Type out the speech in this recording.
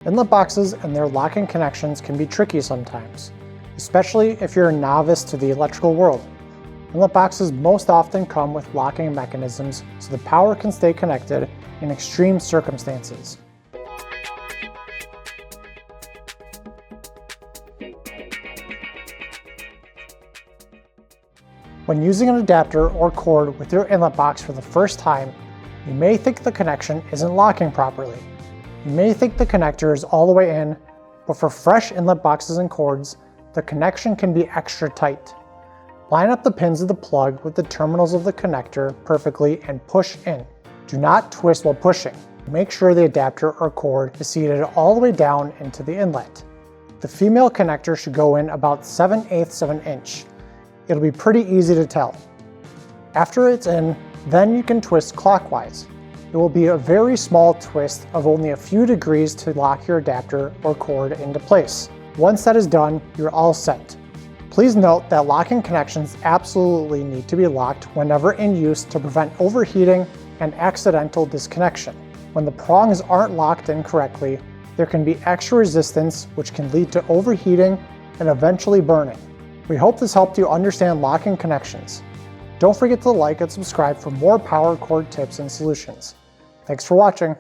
Inlet boxes and their locking connections can be tricky sometimes, especially if you're a novice to the electrical world. Inlet boxes most often come with locking mechanisms so the power can stay connected in extreme circumstances. When using an adapter or cord with your inlet box for the first time, you may think the connection isn't locking properly. You may think the connector is all the way in, but for fresh inlet boxes and cords, the connection can be extra tight. Line up the pins of the plug with the terminals of the connector perfectly and push in. Do not twist while pushing. Make sure the adapter or cord is seated all the way down into the inlet. The female connector should go in about 7/8 of an inch. It'll be pretty easy to tell. After it's in, then you can twist clockwise. It will be a very small twist of only a few degrees to lock your adapter or cord into place. Once that is done, you're all set. Please note that locking connections absolutely need to be locked whenever in use to prevent overheating and accidental disconnection. When the prongs aren't locked in correctly, there can be extra resistance which can lead to overheating and eventually burning. We hope this helped you understand locking connections. Don't forget to like and subscribe for more power cord tips and solutions. Thanks for watching.